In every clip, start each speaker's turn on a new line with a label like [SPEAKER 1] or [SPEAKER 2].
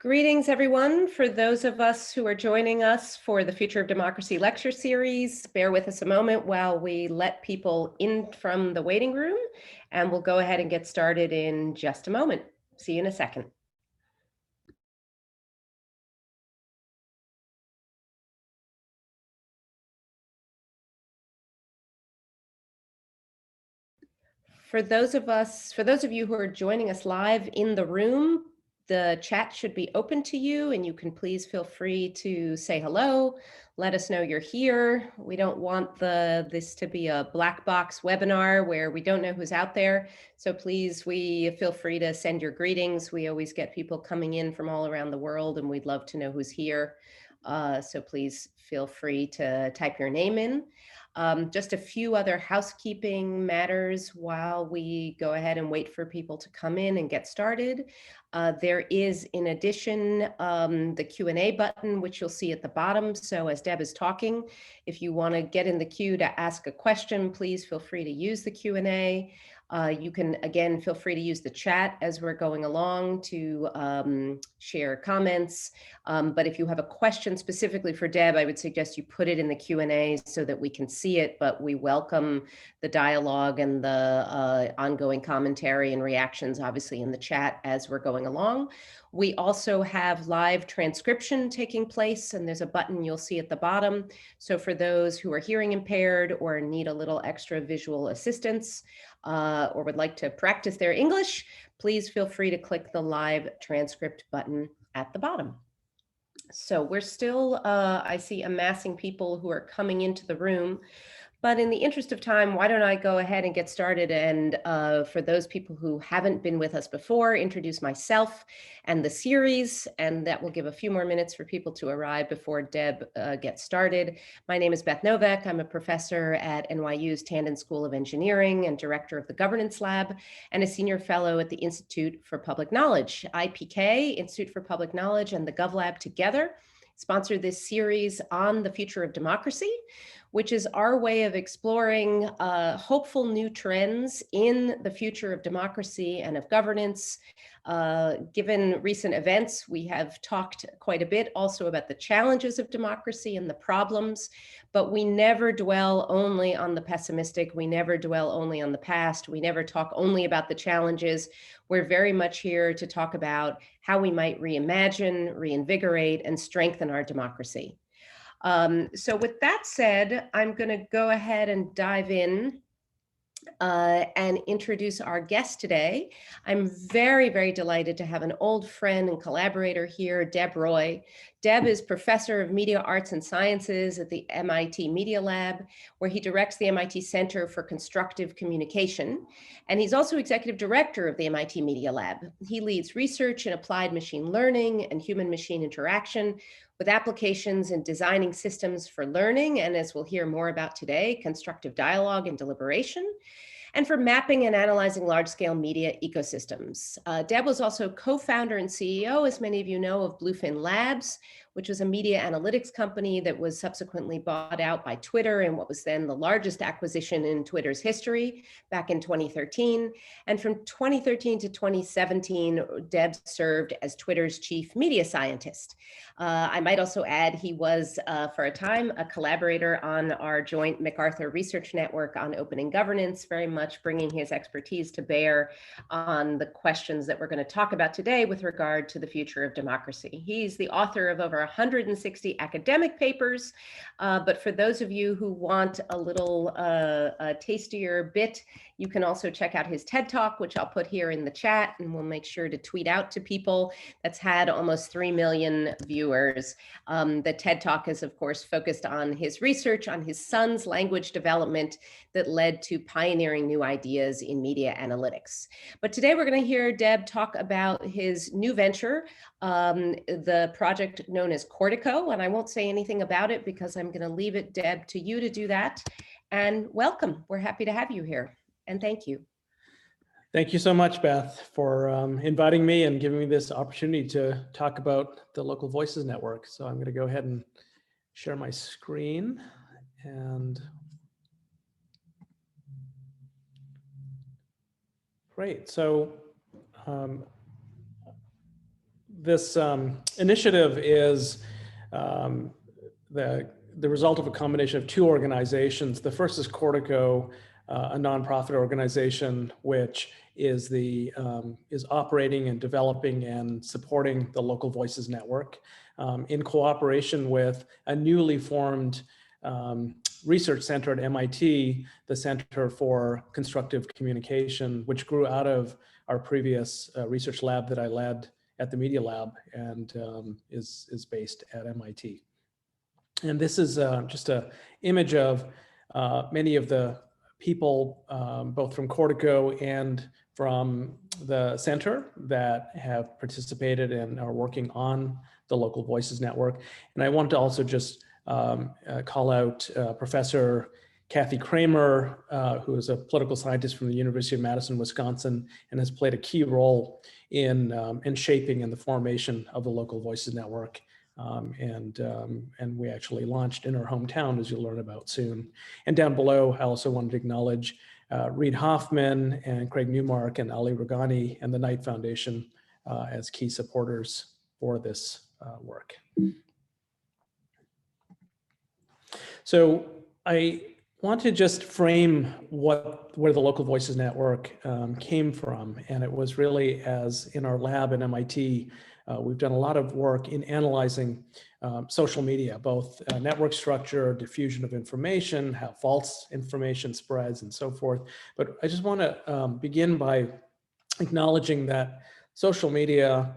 [SPEAKER 1] Greetings, everyone. For those of us who are joining us for the Future of Democracy lecture series, bear with us a moment while we let people in from the waiting room, and we'll go ahead and get started in just a moment. See you in a second. For those of you who are joining us live in the room, the chat should be open to you, and you can please feel free to say hello. Let us know you're here. We don't want this to be a black box webinar where we don't know who's out there. So please, we feel free to send your greetings. We always get people coming in from all around the world, and we'd love to know who's here. So please feel free to type your name in. Just a few other housekeeping matters while we go ahead and wait for people to come in and get started. There is, in addition, the Q&A button, which you'll see at the bottom. So as Deb is talking, if you want to get in the queue to ask a question, please feel free to use the Q&A. You can, again, feel free to use the chat as we're going along to share comments. But if you have a question specifically for Deb, I would suggest you put it in the Q&A so that we can see it, but we welcome the dialogue and the ongoing commentary and reactions, obviously, in the chat as we're going along. We also have live transcription taking place, and there's a button you'll see at the bottom. So for those who are hearing impaired or need a little extra visual assistance, or would like to practice their English, please feel free to click the live transcript button at the bottom. So we're still, I see, amassing people who are coming into the room. But in the interest of time, why don't I go ahead and get started? And for those people who haven't been with us before, introduce myself and the series, and that will give a few more minutes for people to arrive before Deb gets started. My name is Beth Novak. I'm a professor at NYU's Tandon School of Engineering and director of the Governance Lab, and a senior fellow at the Institute for Public Knowledge. IPK, Institute for Public Knowledge, and the GovLab together sponsored this series on the future of democracy, which is our way of exploring hopeful new trends in the future of democracy and of governance. Given recent events, we have talked quite a bit also about the challenges of democracy and the problems, but we never dwell only on the pessimistic. We never dwell only on the past. We never talk only about the challenges. We're very much here to talk about how we might reimagine, reinvigorate, and strengthen our democracy. So with that said, I'm going to go ahead and dive in and introduce our guest today. I'm very, very delighted to have an old friend and collaborator here, Deb Roy. Deb is professor of media arts and sciences at the MIT Media Lab, where he directs the MIT Center for Constructive Communication. And he's also executive director of the MIT Media Lab. He leads research in applied machine learning and human-machine interaction, with applications in designing systems for learning, and as we'll hear more about today, constructive dialogue and deliberation, and for mapping and analyzing large-scale media ecosystems. Deb was also co-founder and CEO, as many of you know, of Bluefin Labs, which was a media analytics company that was subsequently bought out by Twitter in what was then the largest acquisition in Twitter's history back in 2013. And from 2013 to 2017, Deb served as Twitter's chief media scientist. I might also add he was, for a time, a collaborator on our joint MacArthur Research Network on opening governance, very much bringing his expertise to bear on the questions that we're going to talk about today with regard to the future of democracy. He's the author of over 160 academic papers, but for those of you who want a little tastier bit, you can also check out his TED Talk, which I'll put here in the chat, and we'll make sure to tweet out to people. That's had almost 3 million viewers. The TED Talk is, of course, focused on his research on his son's language development that led to pioneering new ideas in media analytics. But today we're going to hear Deb talk about his new venture, the project known as Cortico, and I won't say anything about it because I'm going to leave it, Deb, to you to do that. And welcome. We're happy to have you here. And thank you.
[SPEAKER 2] Thank you so much, Beth, for inviting me and giving me this opportunity to talk about the Local Voices Network. So I'm going to go ahead and share my screen. And great. So this initiative is the result of a combination of two organizations. The first is Cortico, a nonprofit organization which is operating and developing and supporting the Local Voices Network in cooperation with a newly formed research center at MIT, the Center for Constructive Communication, which grew out of our previous research lab that I led at the Media Lab, and is based at MIT. And this is just an image of many of the people, both from Cortico and from the center, that have participated and are working on the Local Voices Network. And I want to also just call out Professor Kathy Cramer, who is a political scientist from the University of Madison, Wisconsin, and has played a key role in shaping and the formation of the Local Voices Network. And we actually launched in our hometown, as you'll learn about soon. And down below, I also wanted to acknowledge Reid Hoffman and Craig Newmark and Ali Ragani and the Knight Foundation as key supporters for this work. So I want to just frame where the Local Voices Network came from. And it was really, as in our lab at MIT, we've done a lot of work in analyzing social media, both network structure, diffusion of information, how false information spreads, and so forth. But I just want to begin by acknowledging that social media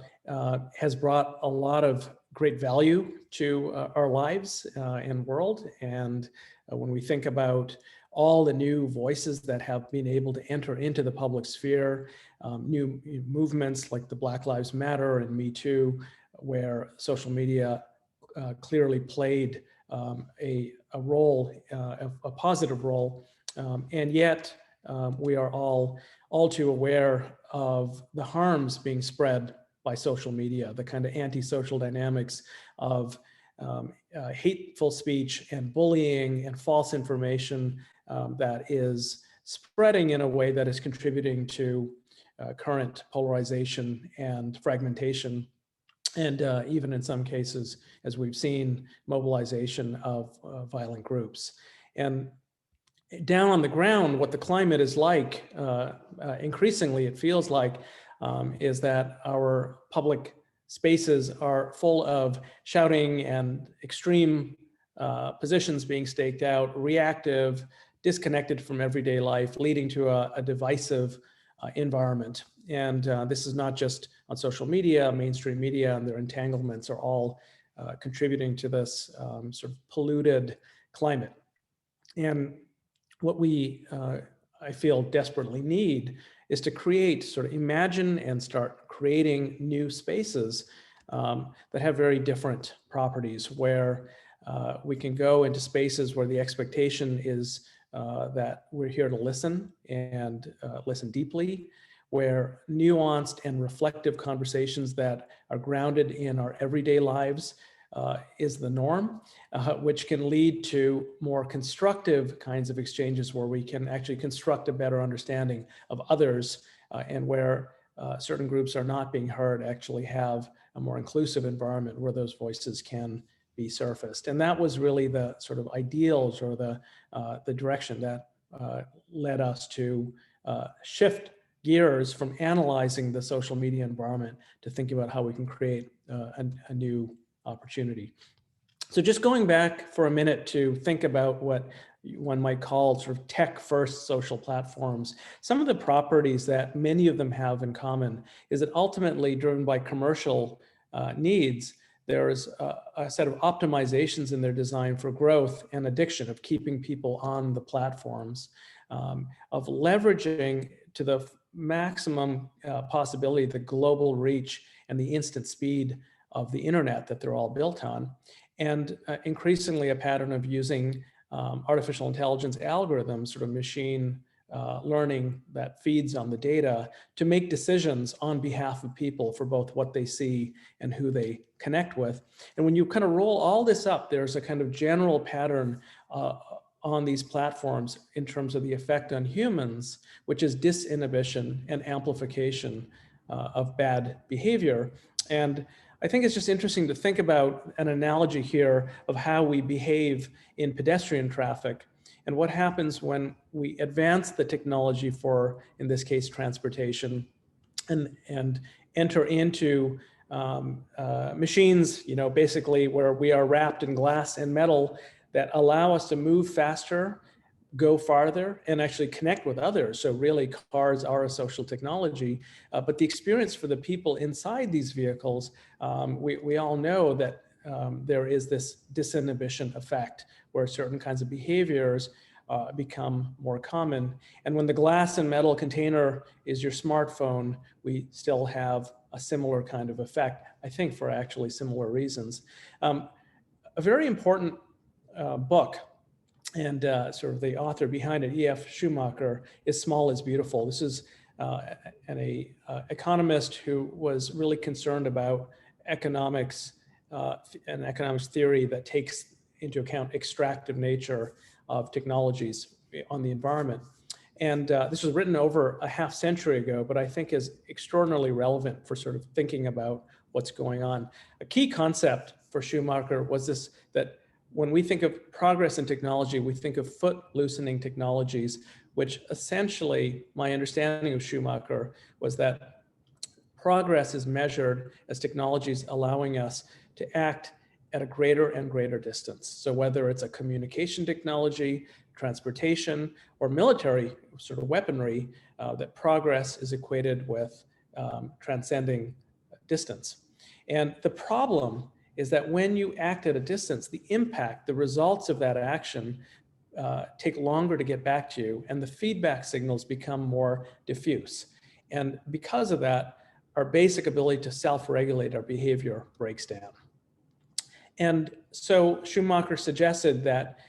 [SPEAKER 2] has brought a lot of great value to our lives and world. And when we think about all the new voices that have been able to enter into the public sphere, new movements like the Black Lives Matter and Me Too, where social media clearly played a role, a positive role, and yet we are all too aware of the harms being spread by social media, the kind of antisocial dynamics of hateful speech and bullying and false information that is spreading in a way that is contributing to current polarization and fragmentation, and even in some cases, as we've seen, mobilization of violent groups. And down on the ground, what the climate is like, increasingly it feels like, is that our public spaces are full of shouting and extreme positions being staked out, reactive, disconnected from everyday life, leading to a divisive environment. And this is not just on social media, mainstream media and their entanglements are all contributing to this sort of polluted climate. And what we, I feel, desperately need is to create, sort of imagine and start creating new spaces that have very different properties, where we can go into spaces where the expectation is that we're here to listen and listen deeply, where nuanced and reflective conversations that are grounded in our everyday lives is the norm, which can lead to more constructive kinds of exchanges where we can actually construct a better understanding of others, and where certain groups are not being heard, actually have a more inclusive environment where those voices can be surfaced. And that was really the sort of ideals or the direction that led us to shift gears from analyzing the social media environment to think about how we can create a new opportunity. So just going back for a minute to think about what one might call sort of tech-first social platforms, some of the properties that many of them have in common is that ultimately driven by commercial needs, there's a set of optimizations in their design for growth and addiction, of keeping people on the platforms, of leveraging to the maximum possibility the global reach and the instant speed of the internet that they're all built on, and increasingly a pattern of using artificial intelligence algorithms, sort of machine learning that feeds on the data to make decisions on behalf of people for both what they see and who they connect with. And when you kind of roll all this up, there's a kind of general pattern on these platforms in terms of the effect on humans, which is disinhibition and amplification of bad behavior. And I think it's just interesting to think about an analogy here of how we behave in pedestrian traffic and what happens when we advance the technology for, in this case, transportation, and enter into machines, basically where we are wrapped in glass and metal that allow us to move faster, go farther, and actually connect with others. So really, cars are a social technology, but the experience for the people inside these vehicles, we all know that there is this disinhibition effect where certain kinds of behaviors become more common. And when the glass and metal container is your smartphone, we still have a similar kind of effect, I think, for actually similar reasons. A very important book, and sort of the author behind it, E.F. Schumacher, is Small is Beautiful. This is an economist who was really concerned about economics and economics theory that takes into account extractive nature of technologies on the environment. And this was written over a half century ago, but I think is extraordinarily relevant for sort of thinking about what's going on. A key concept for Schumacher was this, that when we think of progress in technology, we think of foot loosening technologies, which essentially, my understanding of Schumacher was that progress is measured as technologies allowing us to act at a greater and greater distance. So whether it's a communication technology, transportation, or military sort of weaponry, that progress is equated with transcending distance. And the problem is that when you act at a distance, the impact, the results of that action take longer to get back to you, and the feedback signals become more diffuse. And because of that, our basic ability to self-regulate our behavior breaks down. And so Schumacher suggested that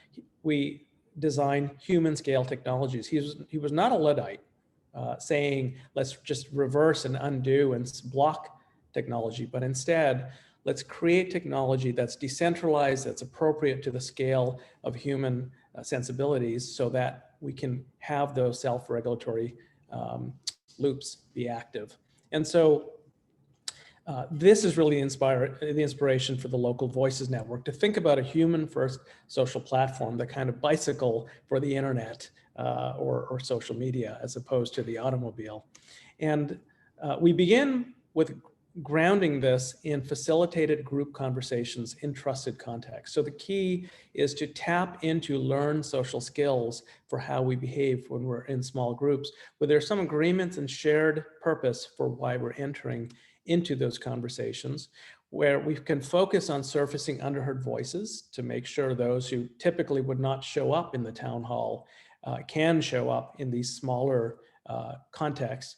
[SPEAKER 2] we design human scale technologies. He was not a Luddite saying, let's just reverse and undo and block technology, but instead, let's create technology that's decentralized, that's appropriate to the scale of human sensibilities so that we can have those self-regulatory loops be active. And so this is really the inspiration for the Local Voices Network, to think about a human-first social platform, the kind of bicycle for the internet or social media, as opposed to the automobile. And we begin with grounding this in facilitated group conversations in trusted context. So the key is to tap into learned social skills for how we behave when we're in small groups, where there's some agreements and shared purpose for why we're entering into those conversations, where we can focus on surfacing underheard voices to make sure those who typically would not show up in the town hall can show up in these smaller contexts.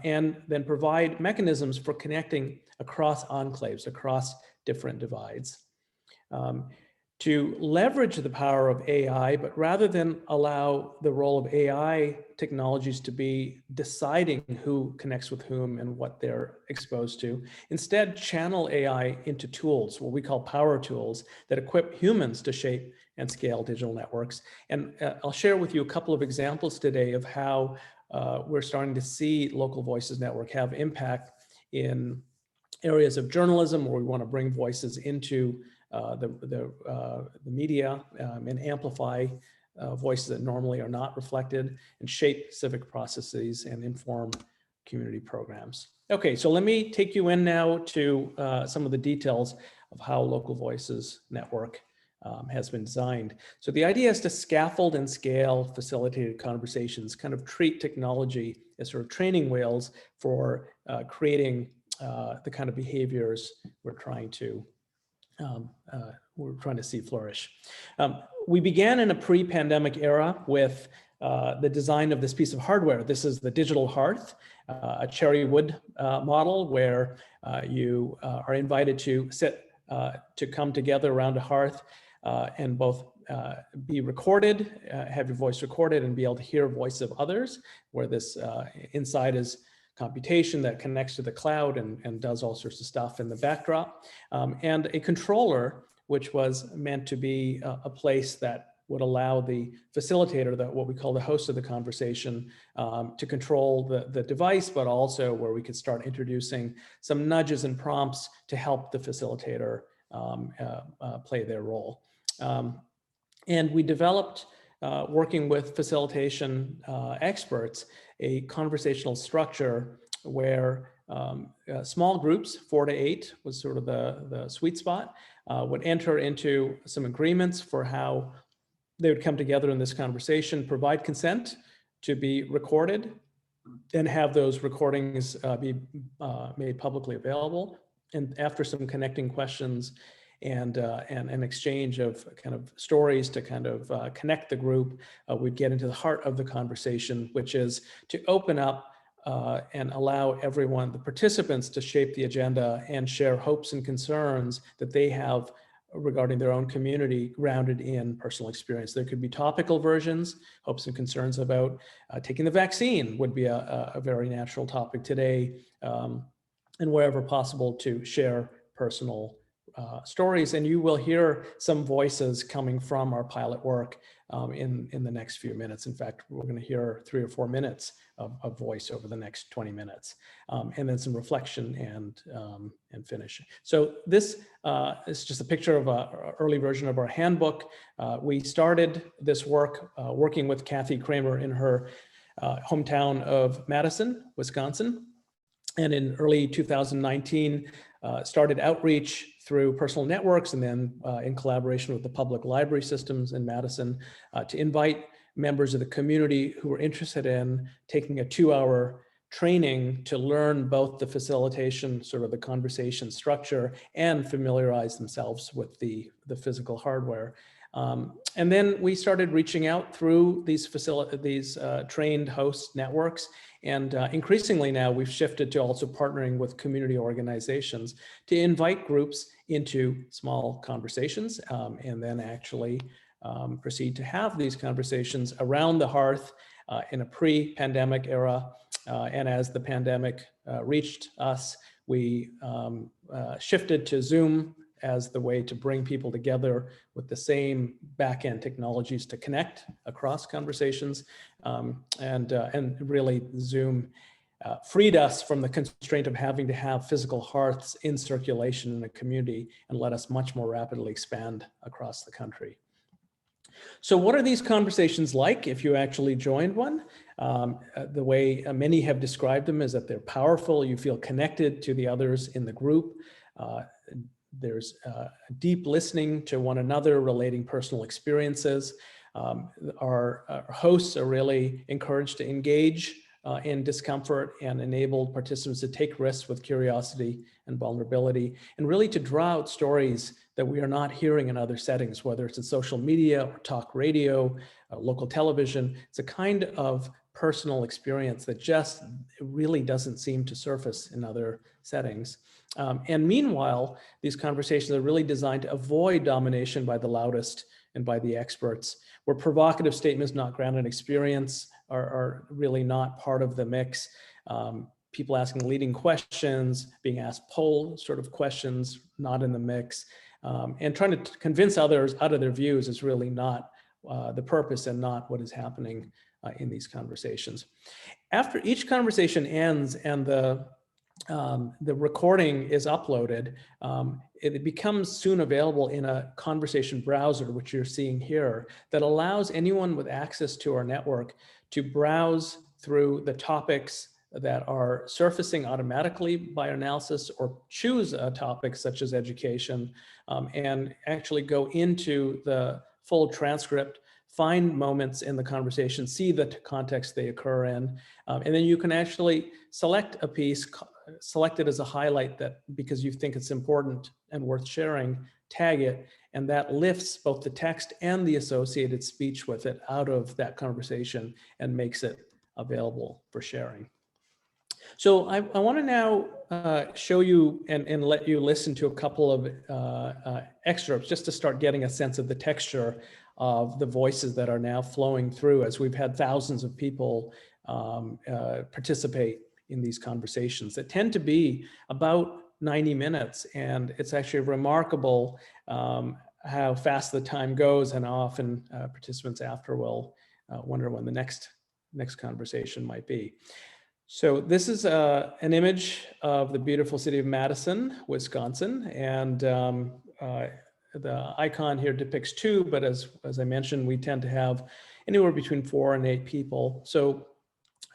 [SPEAKER 2] And then provide mechanisms for connecting across enclaves, across different divides. To leverage the power of AI, but rather than allow the role of AI technologies to be deciding who connects with whom and what they're exposed to, instead channel AI into tools, what we call power tools, that equip humans to shape and scale digital networks. And I'll share with you a couple of examples today of how we're starting to see Local Voices Network have impact in areas of journalism where we want to bring voices into the media and amplify voices that normally are not reflected, and shape civic processes and inform community programs. Okay, so let me take you in now to some of the details of how Local Voices Network has been designed. So the idea is to scaffold and scale facilitated conversations, kind of treat technology as sort of training wheels for creating the kind of behaviors we're trying to see flourish. We began in a pre-pandemic era with the design of this piece of hardware. This is the digital Hearth, a cherry wood model where you are invited to to come together around a hearth and both be recorded, have your voice recorded, and be able to hear voice of others, where this inside is computation that connects to the cloud and does all sorts of stuff in the backdrop, and a controller, which was meant to be a place that would allow the facilitator, what we call the host of the conversation, to control the device, but also where we could start introducing some nudges and prompts to help the facilitator play their role. And we developed, working with facilitation experts, a conversational structure where small groups, 4 to 8 was sort of the sweet spot, would enter into some agreements for how they would come together in this conversation, provide consent to be recorded, and have those recordings be made publicly available. And after some connecting questions and an exchange of kind of stories to kind of connect the group, we'd get into the heart of the conversation, which is to open up and allow everyone, the participants, to shape the agenda and share hopes and concerns that they have regarding their own community, grounded in personal experience. There could be topical versions, hopes and concerns about taking the vaccine would be a very natural topic today, and wherever possible to share personal stories. And you will hear some voices coming from our pilot work in the next few minutes. In fact, we're going to hear 3 or 4 minutes of voice over the next 20 minutes, and then some reflection and finish. So this is just a picture of an early version of our handbook. We started this work working with Kathy Cramer in her hometown of Madison, Wisconsin. And in early 2019, started outreach through personal networks, and then in collaboration with the public library systems in Madison, to invite members of the community who were interested in taking a 2-hour training to learn both the facilitation, sort of the conversation structure, and familiarize themselves with the physical hardware. And then we started reaching out through these trained host networks. And increasingly now we've shifted to also partnering with community organizations to invite groups into small conversations, and then actually proceed to have these conversations around the hearth in a pre-pandemic era. And as the pandemic reached us, we shifted to Zoom as the way to bring people together with the same back-end technologies to connect across conversations. And really Zoom freed us from the constraint of having to have physical hearths in circulation in a community, and let us much more rapidly expand across the country. So what are these conversations like if you actually joined one? The way many have described them is that they're powerful. You feel connected to the others in the group. There's deep listening to one another, relating personal experiences. Our hosts are really encouraged to engage in discomfort and enable participants to take risks with curiosity and vulnerability, and really to draw out stories that we are not hearing in other settings, whether it's in social media or talk radio, local television. It's a kind of personal experience that just really doesn't seem to surface in other settings. And meanwhile, these conversations are really designed to avoid domination by the loudest and by the experts, where provocative statements not grounded in experience are really not part of the mix. People asking leading questions, being asked poll sort of questions, not in the mix. And trying to convince others out of their views is really not the purpose and not what is happening in these conversations. After each conversation ends and the recording is uploaded, it becomes soon available in a conversation browser, which you're seeing here, that allows anyone with access to our network to browse through the topics that are surfacing automatically by analysis, or choose a topic such as education, and actually go into the full transcript, find moments in the conversation, see the context they occur in, and then you can actually select a piece, select it as a highlight that because you think it's important and worth sharing, tag it, and that lifts both the text and the associated speech with it out of that conversation and makes it available for sharing. So I want to now show you and let you listen to a couple of excerpts just to start getting a sense of the texture of the voices that are now flowing through, as we've had thousands of people participate in these conversations that tend to be about 90 minutes. And it's actually remarkable how fast the time goes, and often participants after will wonder when the next conversation might be. So this is an image of the beautiful city of Madison, Wisconsin, and the icon here depicts two, but as I mentioned, we tend to have anywhere between 4 and 8 people. So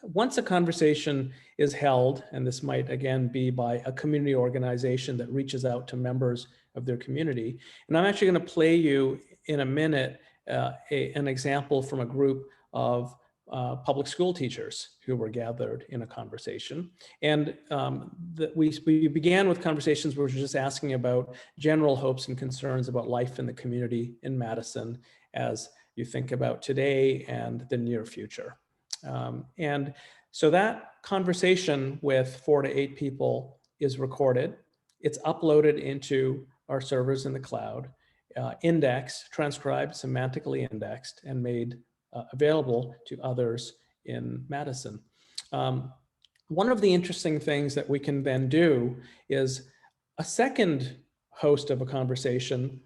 [SPEAKER 2] once a conversation is held, and this might again be by a community organization that reaches out to members of their community, and I'm actually going to play you in a minute an example from a group of public school teachers who were gathered in a conversation. And we began with conversations where we were just asking about general hopes and concerns about life in the community in Madison as you think about today and the near future. And so that conversation with 4 to 8 people is recorded. It's uploaded into our servers in the cloud, indexed, transcribed, semantically indexed, and made available to others in Madison. One of the interesting things that we can then do is a second host of a conversation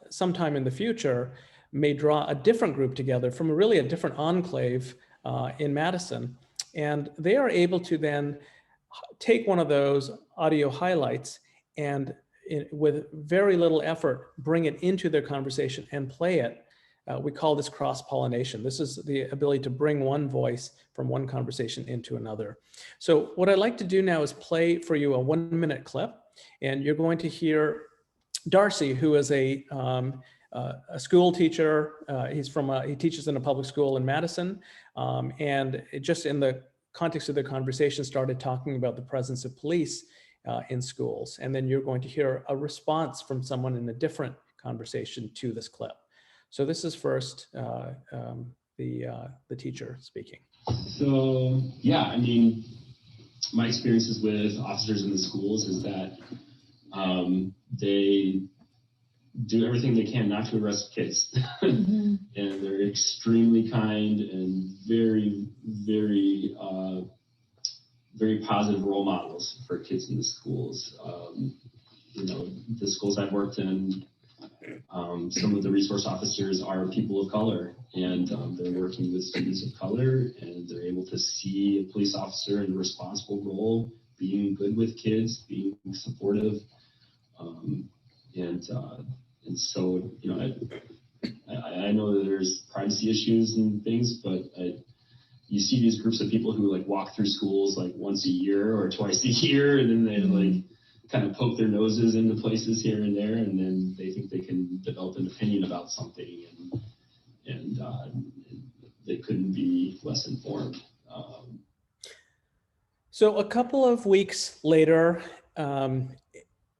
[SPEAKER 2] sometime in the future may draw a different group together from a different enclave in Madison. And they are able to then take one of those audio highlights and with very little effort, bring it into their conversation and play it. We call this cross-pollination. This is the ability to bring one voice from one conversation into another. So what I'd like to do now is play for you a 1-minute clip, and you're going to hear Darcy, who is a school teacher. He teaches in a public school in Madison, and just in the context of the conversation started talking about the presence of police in schools. And then you're going to hear a response from someone in a different conversation to this clip. So this is first the teacher speaking.
[SPEAKER 3] So yeah, I mean, my experiences with officers in the schools is that they do everything they can not to arrest kids. Mm-hmm. And they're extremely kind and very, very, very positive role models for kids in the schools. You know, the schools I've worked in, some of the resource officers are people of color, and they're working with students of color, and they're able to see a police officer in a responsible role, being good with kids, being supportive, and so, you know, I know that there's privacy issues and things, but you see these groups of people who like walk through schools like once a year or twice a year, and then they like kind of poke their noses into places here and there, and then they think they can develop an opinion about something, and they couldn't be less informed.
[SPEAKER 2] So a couple of weeks later,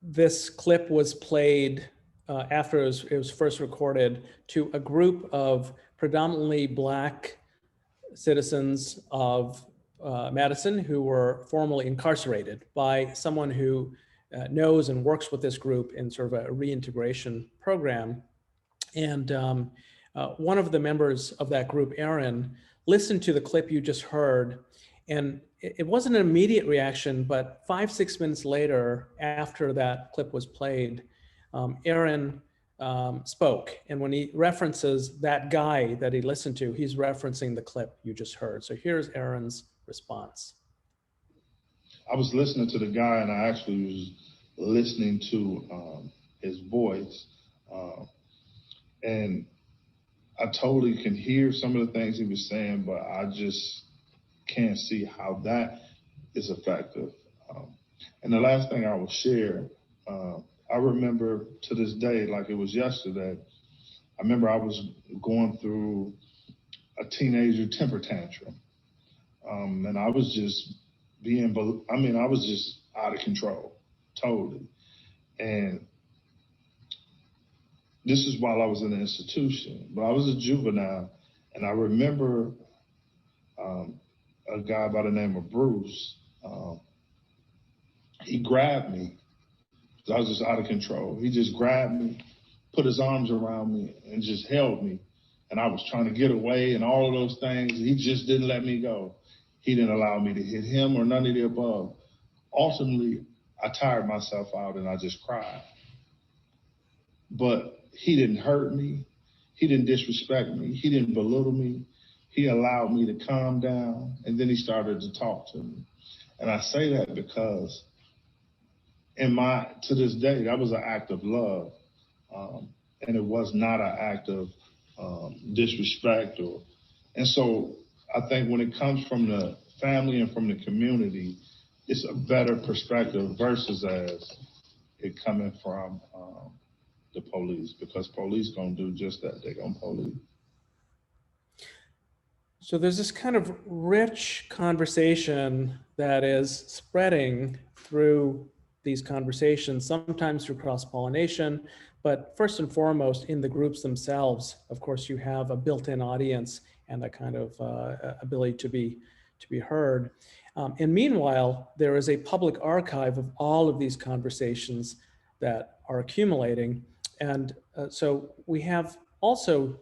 [SPEAKER 2] this clip was played after it was first recorded to a group of predominantly Black citizens of Madison who were formerly incarcerated by someone who knows and works with this group in sort of a reintegration program. And one of the members of that group, Aaron, listened to the clip you just heard, and it wasn't an immediate reaction, but 5-6 minutes later, after that clip was played, Aaron spoke. And when he references that guy that he listened to, he's referencing the clip you just heard. So here's Aaron's response.
[SPEAKER 4] I was listening to the guy, and I actually was listening to his voice. And I totally can hear some of the things he was saying, but I just can't see how that is effective. And the last thing I will share, I remember to this day, like it was yesterday, I remember I was going through a teenager temper tantrum. And I was just I was just out of control, totally. And this is while I was in the institution, but I was a juvenile, and I remember a guy by the name of Bruce. He grabbed me. I was just out of control. He just grabbed me, put his arms around me, and just held me. And I was trying to get away and all of those things. He just didn't let me go. He didn't allow me to hit him or none of the above. Ultimately, I tired myself out and I just cried. but he didn't hurt me. He didn't disrespect me. He didn't belittle me. He allowed me to calm down, and then he started to talk to me. And I say that because to this day, that was an act of love. And it was not an act of disrespect. And so I think when it comes from the family and from the community, it's a better perspective versus as it coming from the police, because police gonna do just that. They're gonna police.
[SPEAKER 2] So there's this kind of rich conversation that is spreading through these conversations, sometimes through cross-pollination, but first and foremost in the groups themselves. Of course, you have a built-in audience and a kind of ability to be heard. And meanwhile, there is a public archive of all of these conversations that are accumulating. And so we have also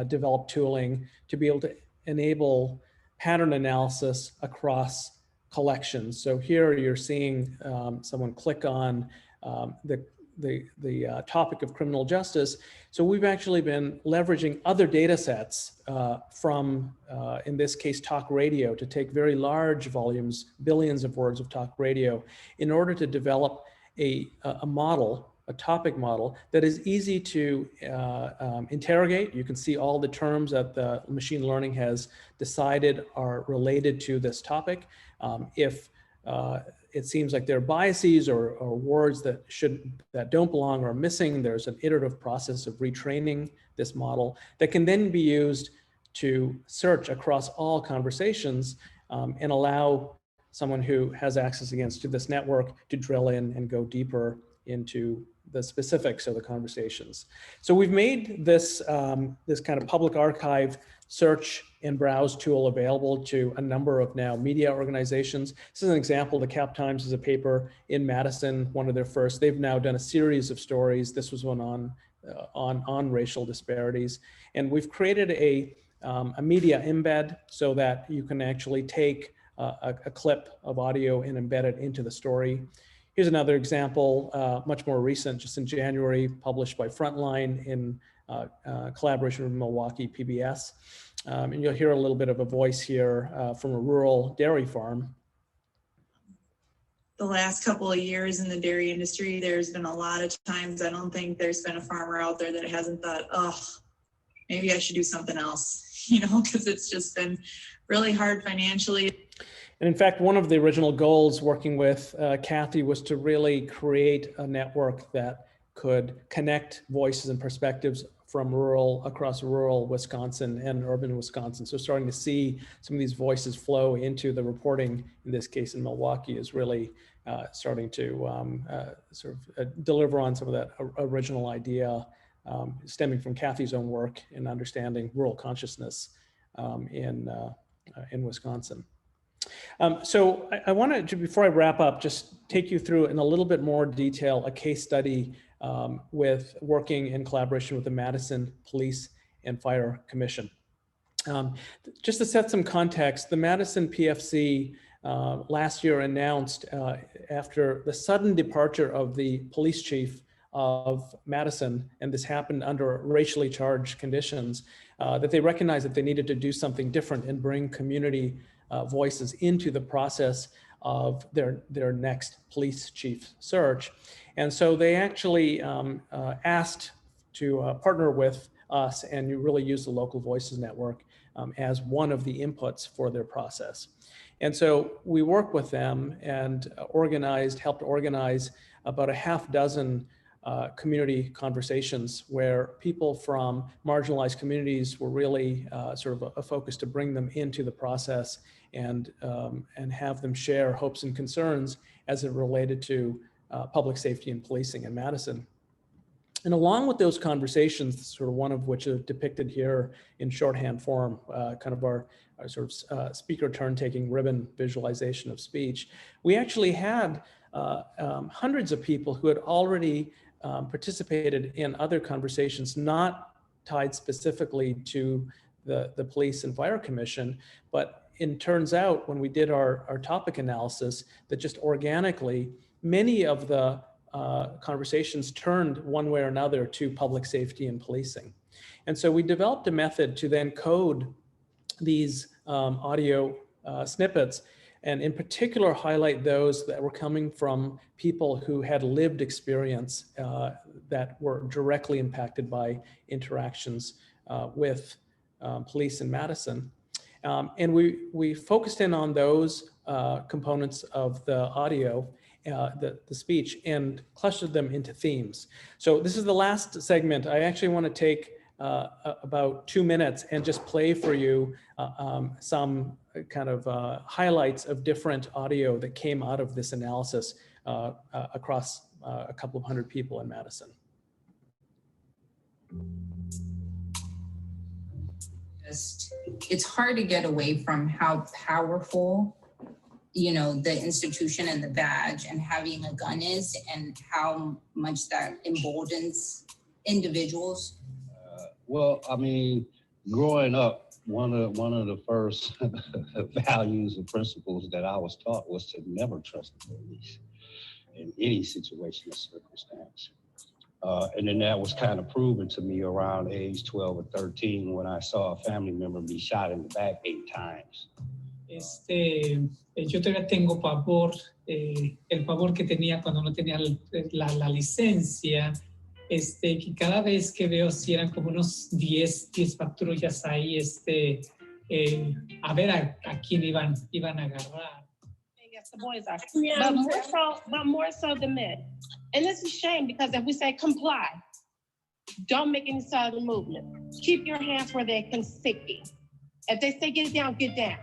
[SPEAKER 2] developed tooling to be able to enable pattern analysis across collections. So here you're seeing someone click on the topic of criminal justice. So we've actually been leveraging other data sets from, in this case, talk radio, to take very large volumes, billions of words of talk radio, in order to develop a model, a topic model that is easy to interrogate. You can see all the terms that the machine learning has decided are related to this topic. If it seems like there are biases or words that don't belong or are missing, there's an iterative process of retraining this model that can then be used to search across all conversations and allow someone who has access to this network to drill in and go deeper into the specifics of the conversations. So we've made this, this kind of public archive search and browse tool available to a number of now media organizations. This is an example. The Cap Times is a paper in Madison, one of their first. They've now done a series of stories. This was one on racial disparities. And we've created a media embed so that you can actually take a clip of audio and embed it into the story. Here's another example, much more recent, just in January, published by Frontline in collaboration with Milwaukee PBS. And you'll hear a little bit of a voice here from a rural dairy farm.
[SPEAKER 5] The last couple of years in the dairy industry, there's been a lot of times I don't think there's been a farmer out there that hasn't thought, oh, maybe I should do something else, you know, because it's just been really hard financially.
[SPEAKER 2] And in fact, one of the original goals working with Kathy was to really create a network that could connect voices and perspectives from across rural Wisconsin and urban Wisconsin. So starting to see some of these voices flow into the reporting, in this case in Milwaukee, is really starting to sort of deliver on some of that original idea stemming from Kathy's own work in understanding rural consciousness in Wisconsin. So I wanted to, before I wrap up, just take you through in a little bit more detail a case study with working in collaboration with the Madison Police and Fire Commission. Just to set some context, the Madison PFC last year announced after the sudden departure of the police chief of Madison, and this happened under racially charged conditions, that they recognized that they needed to do something different and bring community voices into the process of their next police chief search. And so they actually asked to partner with us and you really use the Local Voices Network as one of the inputs for their process. And so we worked with them and helped organize about a half dozen community conversations where people from marginalized communities were really sort of a focus to bring them into the process and have them share hopes and concerns as it related to public safety and policing in Madison. And along with those conversations, sort of one of which is depicted here in shorthand form, kind of our sort of speaker turn-taking ribbon visualization of speech, we actually had hundreds of people who had already participated in other conversations not tied specifically to the Police and Fire Commission, but it turns out when we did our topic analysis that just organically, many of the conversations turned one way or another to public safety and policing. And so we developed a method to then code these audio snippets, and in particular highlight those that were coming from people who had lived experience that were directly impacted by interactions with police in Madison. And we focused in on those components of the audio, the speech, and clustered them into themes. So this is the last segment. I actually want to take about 2 minutes and just play for you some kind of highlights of different audio that came out of this analysis across a couple of hundred people in Madison.
[SPEAKER 6] It's hard to get away from how powerful, you know, the institution and the badge and having a gun is, and how much that emboldens individuals.
[SPEAKER 7] Well, I mean, growing up, one of the first values and principles that I was taught was to never trust the police in any situation or circumstance. And then that was kind of proven to me around age 12 or 13 when I saw a family member be shot in the back 8 times.
[SPEAKER 8] Yo todavía tengo pavor, el pavor que tenía cuando no tenía la licencia, que cada vez que veo si eran como unos 10 patrullas ahí, a ver a quién iban a agarrar.
[SPEAKER 9] Yes, the boys are, but more so the men. And it's a shame, because if we say comply, don't make any sudden movement. Keep your hands where they can sticky. If they say get down, get down.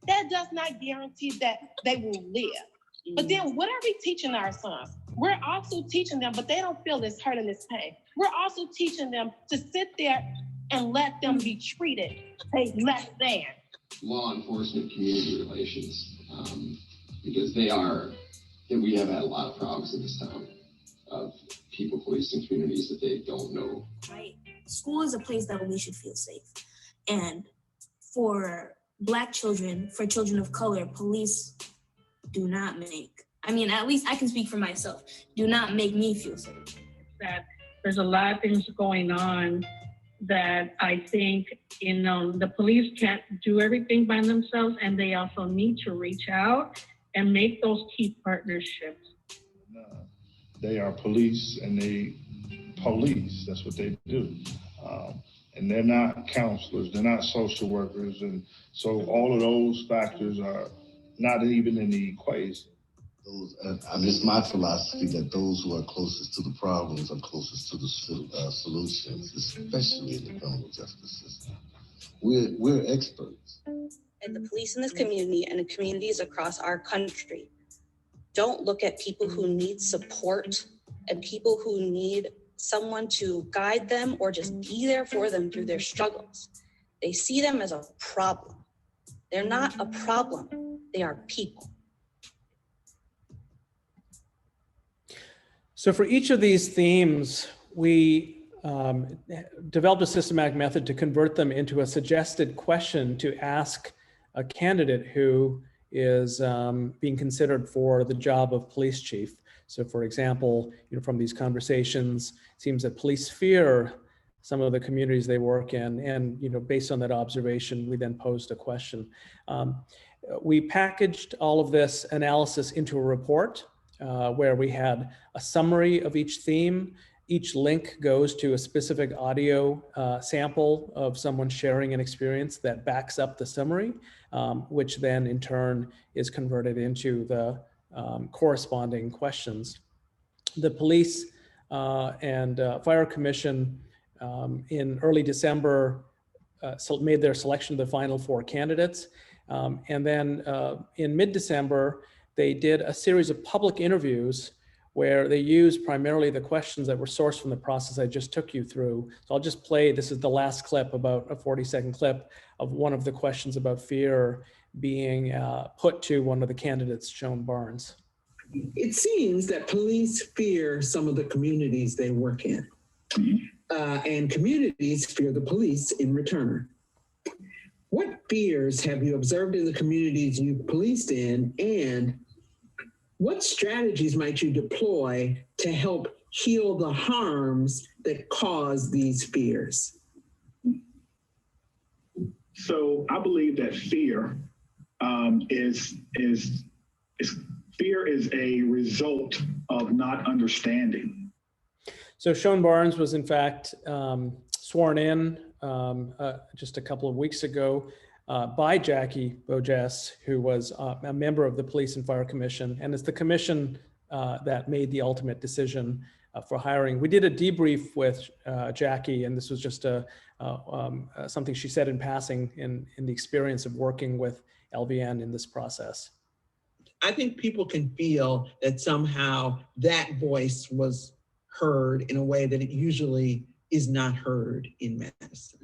[SPEAKER 9] That does not guarantee that they will live. But then what are we teaching our sons? We're also teaching them, but they don't feel this hurt and this pain. We're also teaching them to sit there and let them be treated less than.
[SPEAKER 10] Law enforcement community relations, because we have had a lot of problems in this town of people policing communities that they don't know.
[SPEAKER 11] Right. School is a place that we should feel safe. And for Black children, for children of color, police do not make, I mean, at least I can speak for myself, do not make me feel safe.
[SPEAKER 12] That there's a lot of things going on that I think, the police can't do everything by themselves, and they also need to reach out and make those key partnerships.
[SPEAKER 4] They are police, and they police. That's what they do. And they're not counselors. They're not social workers. And so all of those factors are not even in the equation.
[SPEAKER 13] It's my philosophy that those who are closest to the problems are closest to the solutions, especially in the criminal justice system. We're experts.
[SPEAKER 14] And the police in this community and the communities across our country don't look at people who need support and people who need someone to guide them or just be there for them through their struggles. They see them as a problem. They're not a problem, they are people.
[SPEAKER 2] So for each of these themes, we developed a systematic method to convert them into a suggested question to ask a candidate who is being considered for the job of police chief. So for example, from these conversations, it seems that police fear some of the communities they work in, and based on that observation, we then posed a question. We packaged all of this analysis into a report where we had a summary of each theme. Each link goes to a specific audio sample of someone sharing an experience that backs up the summary, which then in turn is converted into the corresponding questions. The police and fire commission in early December made their selection of the final 4 candidates. And then in mid-December, they did a series of public interviews where they used primarily the questions that were sourced from the process I just took you through. So I'll just play, this is the last clip, about a 40-second clip of one of the questions about fear being put to one of the candidates, Joan Barnes.
[SPEAKER 15] It seems that police fear some of the communities they work in, and communities fear the police in return. What fears have you observed in the communities you policed in, and what strategies might you deploy to help heal the harms that cause these fears?
[SPEAKER 16] So I believe that fear fear is a result of not understanding.
[SPEAKER 2] So Sean Barnes was in fact sworn in just a couple of weeks ago by Jackie Bojess, who was a member of the Police and Fire Commission, and it's the commission that made the ultimate decision for hiring. We did a debrief with Jackie, and this was just something she said in passing in the experience of working with LVN in this process.
[SPEAKER 15] I think people can feel that somehow that voice was heard in a way that it usually is not heard in Madison.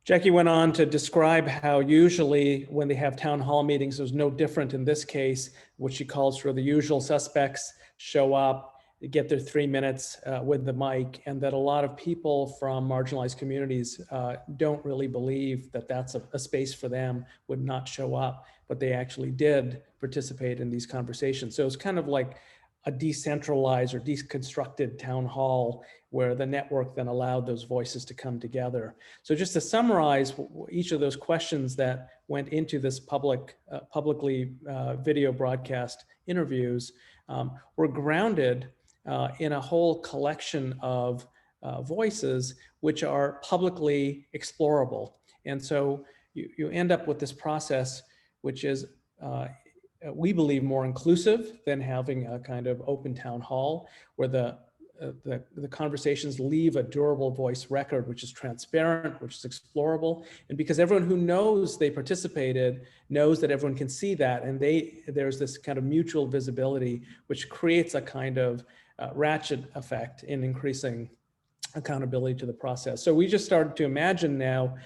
[SPEAKER 2] Jackie went on to describe how usually when they have town hall meetings, there's no different in this case, what she calls for the usual suspects show up, get their 3 minutes with the mic, and that a lot of people from marginalized communities don't really believe that that's a space for them, would not show up, but they actually did participate in these conversations. So it's kind of like a decentralized or deconstructed town hall where the network then allowed those voices to come together. So just to summarize each of those questions that went into this publicly video broadcast interviews were grounded in a whole collection of voices which are publicly explorable. And so you end up with this process which is we believe more inclusive than having a kind of open town hall where the conversations leave a durable voice record, which is transparent, which is explorable. And because everyone who knows they participated knows that everyone can see that, and there's this kind of mutual visibility, which creates a kind of ratchet effect in increasing accountability to the process. So we just started to imagine now,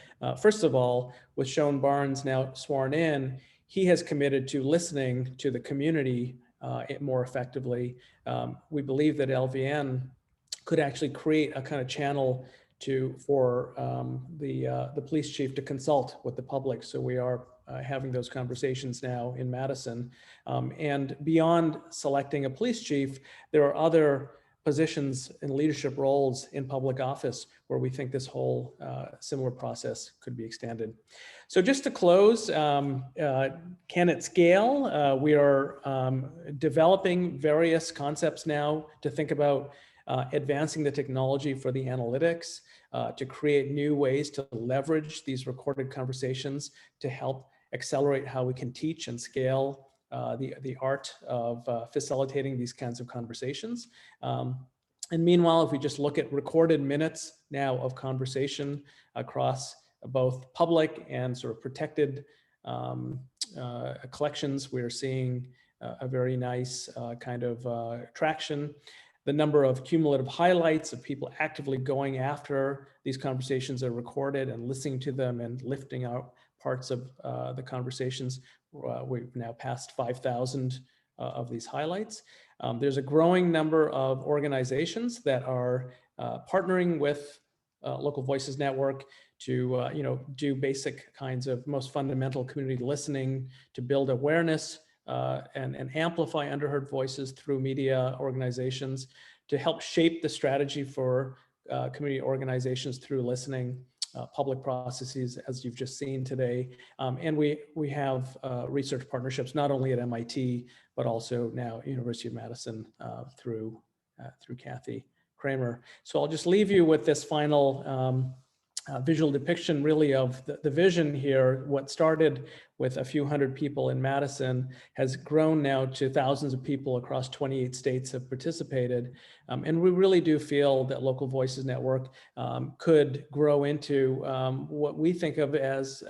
[SPEAKER 2] first of all, with Sean Barnes now sworn in, he has committed to listening to the community more effectively. We believe that LVN could actually create a kind of channel for the police chief to consult with the public. So we are having those conversations now in Madison. And beyond selecting a police chief, there are other positions and leadership roles in public office where we think this whole similar process could be extended. So just to close, can it scale? We are developing various concepts now to think about advancing the technology for the analytics, to create new ways to leverage these recorded conversations to help accelerate how we can teach and scale the art of facilitating these kinds of conversations. And meanwhile, if we just look at recorded minutes now of conversation across both public and sort of protected collections, we're seeing a very nice kind of traction. The number of cumulative highlights of people actively going after these conversations are recorded and listening to them and lifting out parts of the conversations. We've now passed 5,000 of these highlights. There's a growing number of organizations that are partnering with Local Voices Network to do basic kinds of most fundamental community listening, to build awareness and amplify underheard voices through media organizations, to help shape the strategy for community organizations through listening, public processes, as you've just seen today. And we have research partnerships, not only at MIT, but also now University of Madison through Kathy Cramer. So I'll just leave you with this final visual depiction really of the vision here. What started with a few hundred people in Madison has grown now to thousands of people across 28 states have participated. And we really do feel that Local Voices Network could grow into what we think of as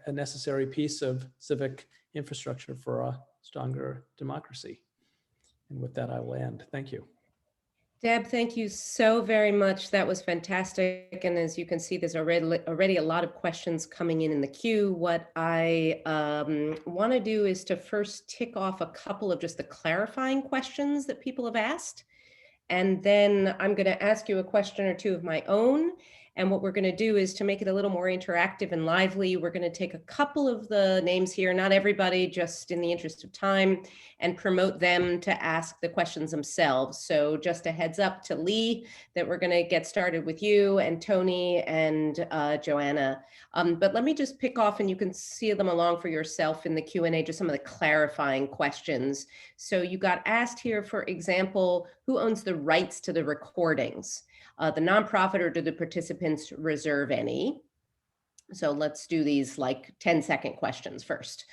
[SPEAKER 2] a necessary piece of civic infrastructure for a stronger democracy. And with that, I will end. Thank you.
[SPEAKER 1] Deb, thank you so very much. That was fantastic. And as you can see, there's already a lot of questions coming in the queue. What I want to do is to first tick off a couple of just the clarifying questions that people have asked. And then I'm going to ask you a question or two of my own. And what we're going to do is to make it a little more interactive and lively. We're going to take a couple of the names here, not everybody, just in the interest of time, and promote them to ask the questions themselves. So just a heads up to Lee that we're going to get started with you, and Tony and Joanna. But let me just pick off, and you can see them along for yourself in the Q&A, just some of the clarifying questions. So you got asked here, for example, who owns the rights to the recordings? The nonprofit, or do the participants reserve any? So let's do these like 10-second questions first.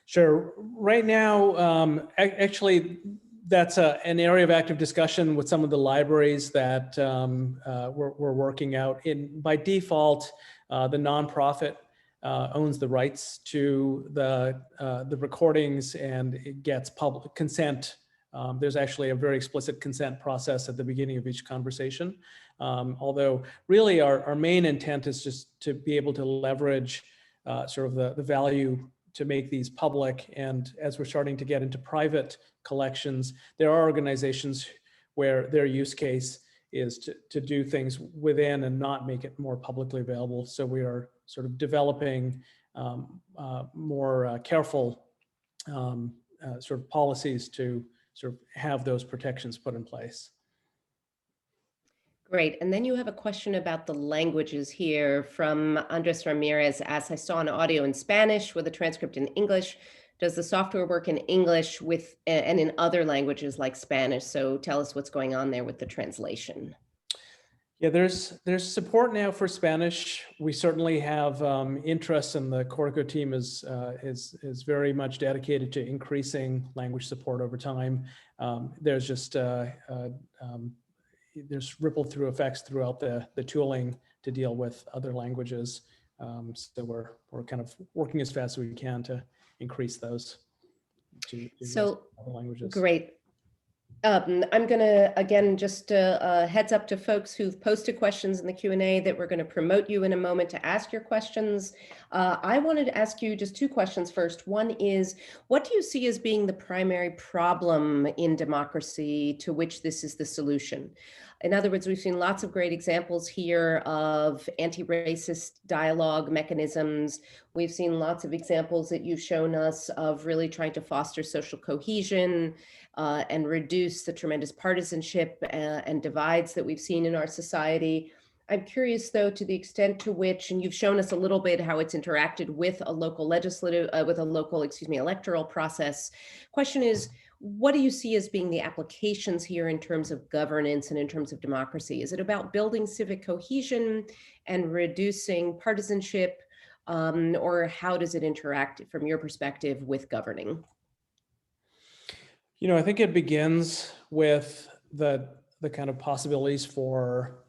[SPEAKER 2] Sure. Right now, actually, that's an area of active discussion with some of the libraries that we're working out. By default, the nonprofit owns the rights to the recordings, and it gets public consent. There's actually a very explicit consent process at the beginning of each conversation. Although really our main intent is just to be able to leverage sort of the value to make these public. And as we're starting to get into private collections, there are organizations where their use case is to do things within and not make it more publicly available. So we are sort of developing more careful sort of policies to sort of have those protections put in place.
[SPEAKER 1] Great. And then you have a question about the languages here from Andres Ramirez. As I saw an audio in Spanish with a transcript in English. Does the software work in English with and in other languages like Spanish? So tell us what's going on there with the translation.
[SPEAKER 2] Yeah, there's support now for Spanish. We certainly have interest, and the Cortico team is very much dedicated to increasing language support over time. There's just there's ripple through effects throughout the tooling to deal with other languages. So we're kind of working as fast as we can to increase those to
[SPEAKER 1] so
[SPEAKER 2] other languages.
[SPEAKER 1] Great. I'm going to, again, just a heads up to folks who've posted questions in the Q&A that we're going to promote you in a moment to ask your questions. I wanted to ask you just two questions first. One is, what do you see as being the primary problem in democracy to which this is the solution? In other words, we've seen lots of great examples here of anti-racist dialogue mechanisms. We've seen lots of examples that you've shown us of really trying to foster social cohesion and reduce the tremendous partisanship and divides that we've seen in our society. I'm curious, though, to the extent to which, and you've shown us a little bit how it's interacted with a local electoral process. Question is, what do you see as being the applications here in terms of governance and in terms of democracy? Is it about building civic cohesion and reducing partisanship, or how does it interact from your perspective with governing?
[SPEAKER 2] You know, I think it begins with the kind of possibilities for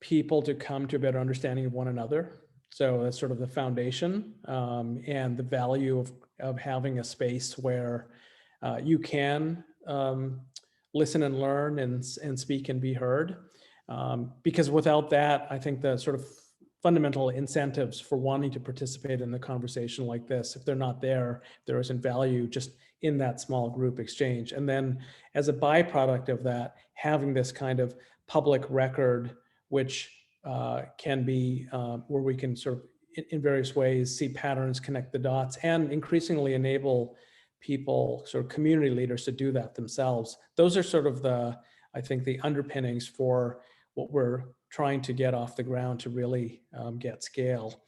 [SPEAKER 2] people to come to a better understanding of one another. So that's sort of the foundation, and the value of having a space where you can listen and learn and speak and be heard. Because without that, I think the sort of fundamental incentives for wanting to participate in the conversation like this, if they're not there, there isn't value just in that small group exchange. And then as a byproduct of that, having this kind of public record, which can be where we can sort of in various ways see patterns, connect the dots, and increasingly enable people, sort of community leaders, to do that themselves. Those are sort of I think the underpinnings for what we're trying to get off the ground to really get scale.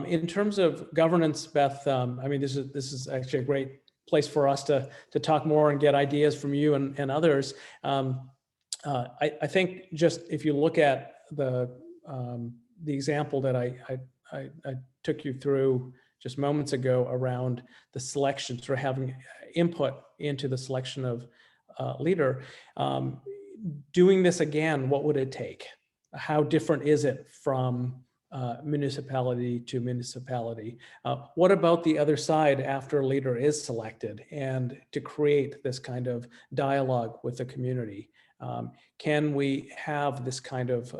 [SPEAKER 2] In terms of governance, Beth, I mean, this is actually a great place for us to talk more and get ideas from you and others. I think just if you look at the example that I took you through just moments ago around the selection, sort of having input into the selection of leader, doing this again, what would it take? How different is it from municipality to municipality? What about the other side after a leader is selected, and to create this kind of dialogue with the community? Can we have this kind of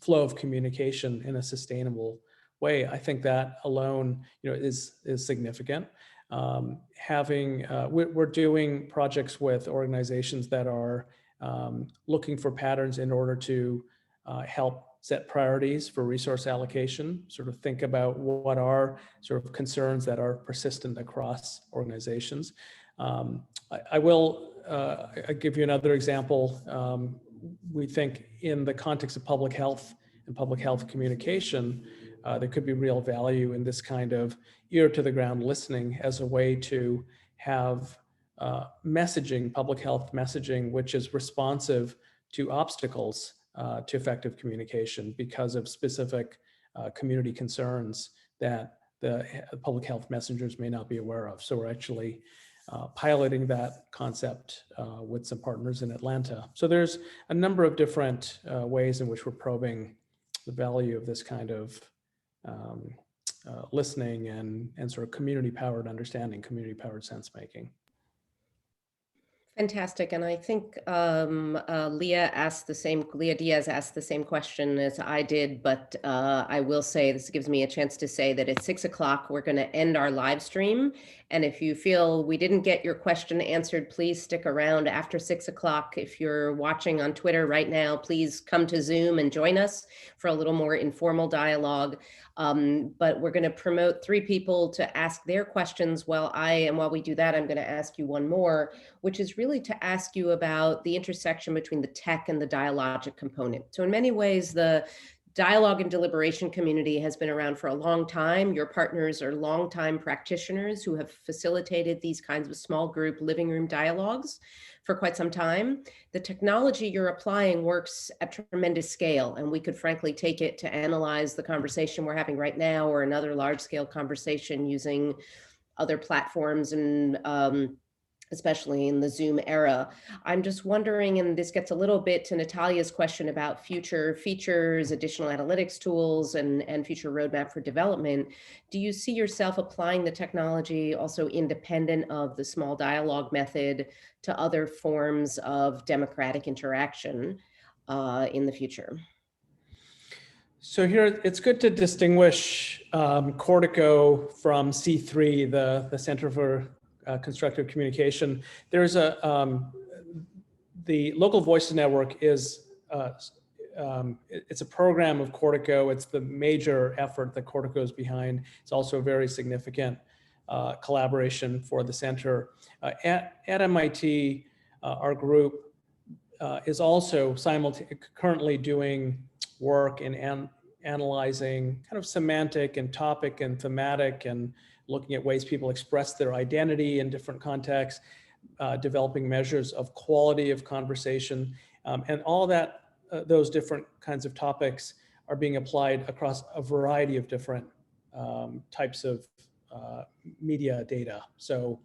[SPEAKER 2] flow of communication in a sustainable way? I think that alone, is significant. We're doing projects with organizations that are looking for patterns in order to help set priorities for resource allocation, sort of think about what are sort of concerns that are persistent across organizations. I will give you another example. We think in the context of public health and public health communication, there could be real value in this kind of ear to the ground listening as a way to have messaging, public health messaging, which is responsive to obstacles to effective communication because of specific community concerns that the public health messengers may not be aware of. So we're actually piloting that concept with some partners in Atlanta. So there's a number of different ways in which we're probing the value of this kind of listening and sort of community-powered understanding, community-powered sense-making.
[SPEAKER 1] Fantastic. And I think Leah Diaz asked the same question as I did, but I will say this gives me a chance to say that at 6 o'clock, we're going to end our live stream. And if you feel we didn't get your question answered, please stick around after 6 o'clock. If you're watching on Twitter right now, please come to Zoom and join us for a little more informal dialogue. But we're going to promote 3 people to ask their questions while we do that, I'm going to ask you one more, which is really to ask you about the intersection between the tech and the dialogic component. So in many ways, the dialogue and deliberation community has been around for a long time. Your partners are longtime practitioners who have facilitated these kinds of small group living room dialogues for quite some time. The technology you're applying works at tremendous scale, and we could frankly take it to analyze the conversation we're having right now or another large scale conversation using other platforms and especially in the Zoom era. I'm just wondering, and this gets a little bit to Natalia's question about future features, additional analytics tools, and future roadmap for development. Do you see yourself applying the technology also independent of the small dialogue method to other forms of democratic interaction in the future?
[SPEAKER 2] So here, it's good to distinguish Cortico from C3, the Center for Constructive Communication. There's the Local Voices Network is it's a program of Cortico. It's the major effort that Cortico is behind. It's also a very significant collaboration for the center. At MIT, our group is also currently doing work in analyzing kind of semantic and topic and thematic and looking at ways people express their identity in different contexts, developing measures of quality of conversation, and all that, those different kinds of topics are being applied across a variety of different types of media data. So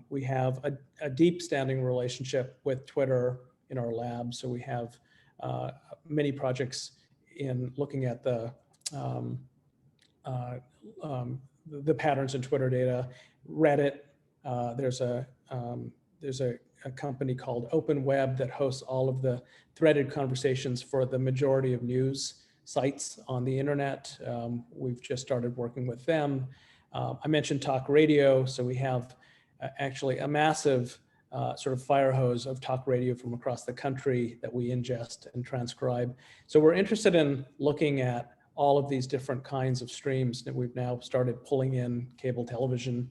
[SPEAKER 2] we have a deep standing relationship with Twitter in our lab. So we have many projects in looking at the patterns in Twitter data. Reddit, there's a company called Open Web that hosts all of the threaded conversations for the majority of news sites on the internet. We've just started working with them. I mentioned talk radio, so we have actually a massive sort of fire hose of talk radio from across the country that we ingest and transcribe. So we're interested in looking at all of these different kinds of streams that we've now started pulling in cable television